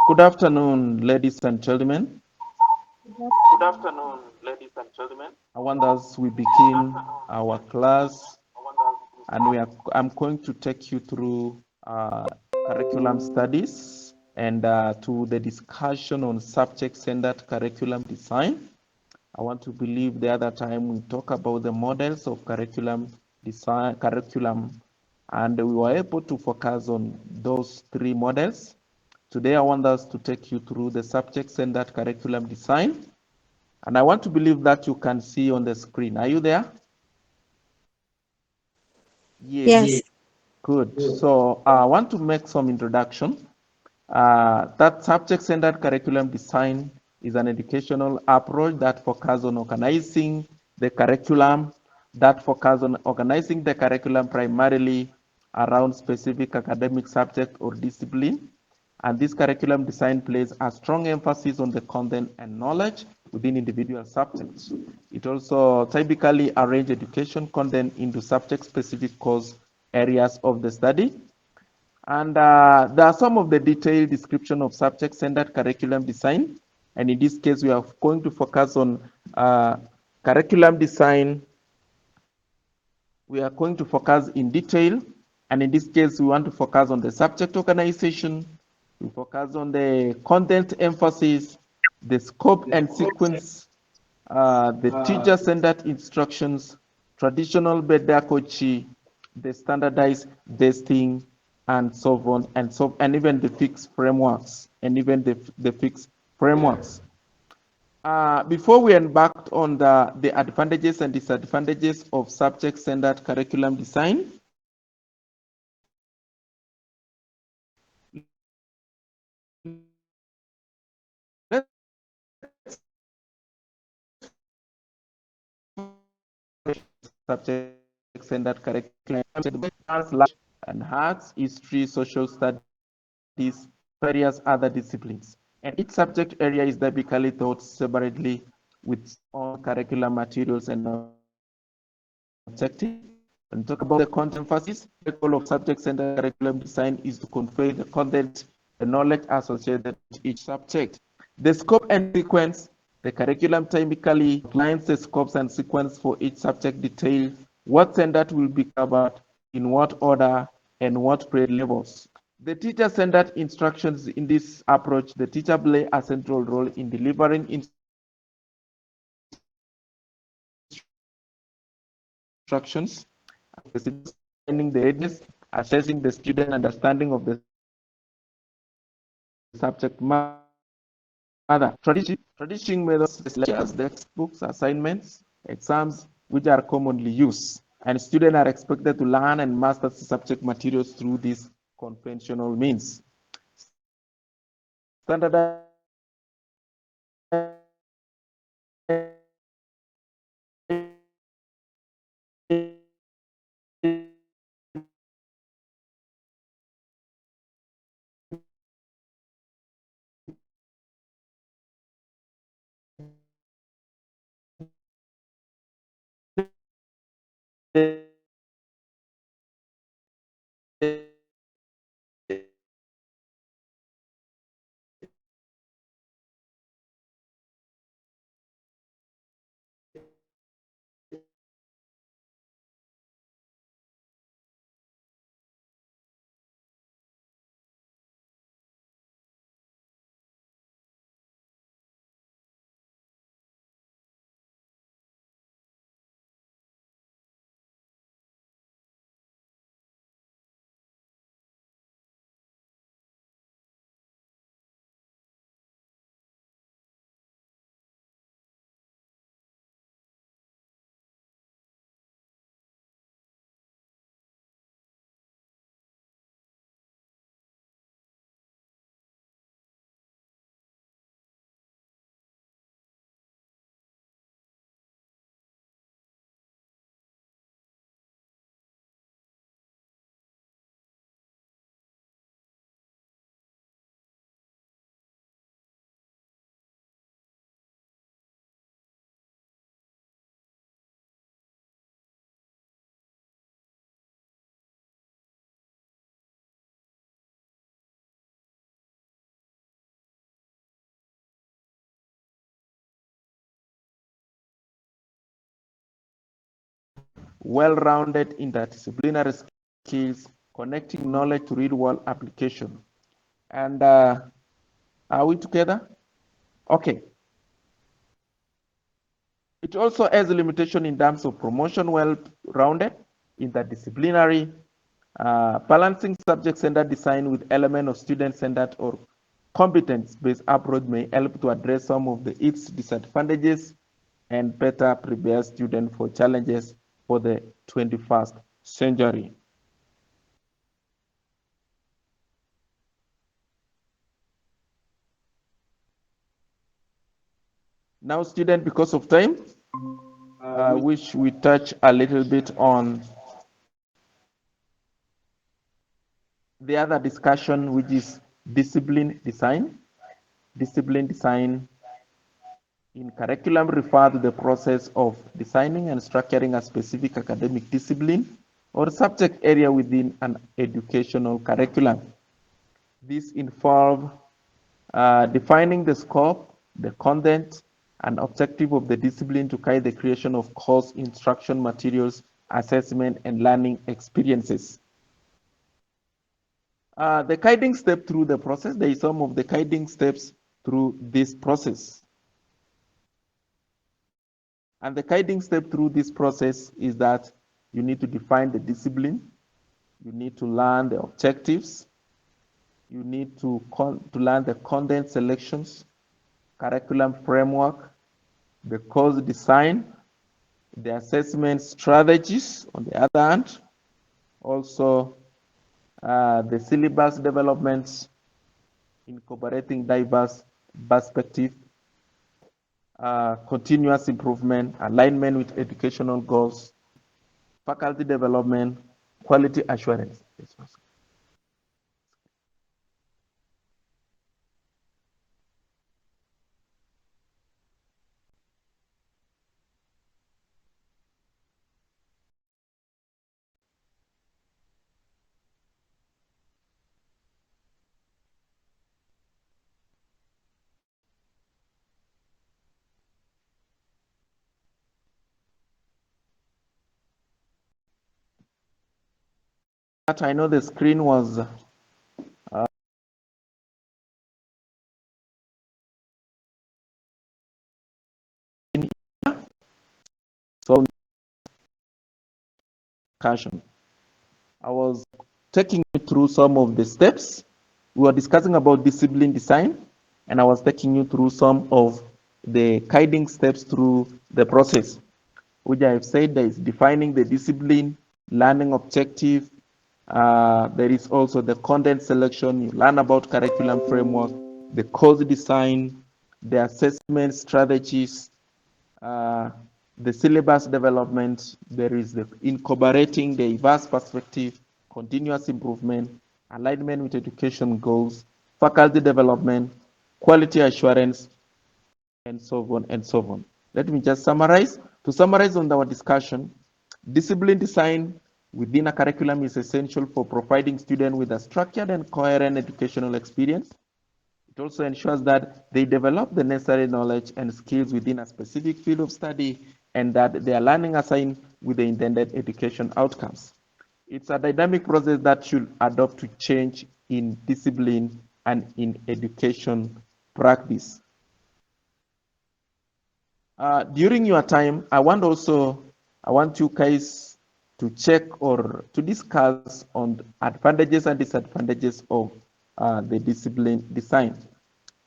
Good afternoon, ladies and gentlemen. Good Good afternoon, ladies and gentlemen. I want us we begin our class, and I'm going to take you through curriculum studies and to the discussion on subject-centered curriculum design. I want to believe the other time we talk about the models of curriculum design, and we were able to focus on those three models. Today, I want us to take you through the subject-centered curriculum design, and I want to believe that you can see on the screen. Are you there? Yes. Yes. Good. So I want to make some introduction. That subject-centered curriculum design is an educational approach that focuses on organizing the curriculum, primarily around specific academic subject or discipline. And this curriculum design places a strong emphasis on the content and knowledge within individual subjects. It also typically arranges education content into subject-specific course areas of the study. And there are some of the detailed description of subject-centered curriculum design. And in this case, we are going to focus on curriculum design. We are going to focus in detail. And in this case, we want to focus on the subject organization. We focus on the content emphasis, the scope and sequence, the teacher-centered instructions, traditional pedagogy, the standardized testing, and so on and even the fixed frameworks Before we embark on the advantages and disadvantages of subject-centered curriculum design, subject-centered curriculum and arts, history, social studies, various other disciplines. And each subject area is typically taught separately with own curriculum materials and objective. When we talk about the content emphasis, the goal of subject-centered curriculum design is to convey the content, the knowledge associated with each subject. The scope and sequence, the curriculum typically outlines the scopes and sequence for each subject detail, what standard will be covered, in what order, and what grade levels. The teacher-centered instructions in this approach, the teacher play a central role in delivering instructions, assigning the ages, assessing the student understanding of the subject matter. Traditional methods, lectures, textbooks, assignments, exams, which are commonly used. And students are expected to learn and master the subject materials through these conventional means. Standardized well-rounded interdisciplinary skills, connecting knowledge to real-world application. And are we together? Okay. It also has a limitation in terms of promotion, well-rounded, interdisciplinary, balancing subject-centered design with element of student-centered or competence-based approach may help to address some of its disadvantages and better prepare students for challenges for the 21st century. Now, student, because of time, I wish we touch a little bit on the other discussion, which is discipline design. Discipline design in curriculum refer to the process of designing and structuring a specific academic discipline or subject area within an educational curriculum. This involves defining the scope, the content, and objective of the discipline to guide the creation of course instruction materials, assessment, and learning experiences. The guiding step through the process, there is some of the guiding steps through this process. And the guiding step through this process is that you need to define the discipline, you need to learn the objectives, you need to learn the content selections, curriculum framework, the course design, the assessment strategies on the other hand, also the syllabus developments, incorporating diverse perspective, continuous improvement, alignment with educational goals, faculty development, quality assurance. I know the screen was so caution. I was taking you through some of the steps. We were discussing about discipline design, and I was taking you through some of the guiding steps through the process, which I have said there is defining the discipline, learning objective. There is also the content selection. You learn about curriculum framework, the course design, the assessment strategies, the syllabus development. There is the incorporating the diverse perspective, continuous improvement, alignment with education goals, faculty development, quality assurance, and so on and so on. Let me just summarize. To summarize on our discussion, discipline design within a curriculum is essential for providing students with a structured and coherent educational experience. It also ensures that they develop the necessary knowledge and skills within a specific field of study and that their learning align with the intended education outcomes. It's a dynamic process that should adapt to change in discipline and in education practice. During your time, I want you guys to check or to discuss on advantages and disadvantages of the discipline design.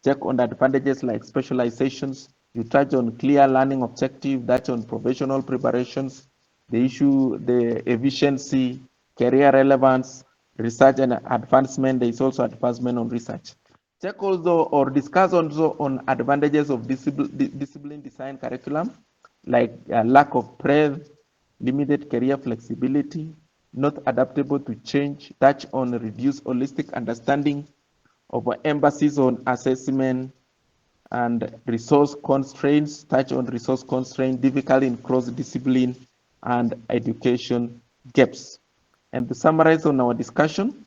Check on the advantages like specializations. You touch on clear learning objective, touch on professional preparations, the issue, the efficiency, career relevance, research and advancement. There is also advancement on research. Check also or discuss also on advantages of discipline design curriculum, like lack of breadth, limited career flexibility, not adaptable to change, touch on reduced holistic understanding of emphasis on assessment and resource constraints, touch on resource constraints, difficulty in cross-discipline and education gaps. And to summarize on our discussion,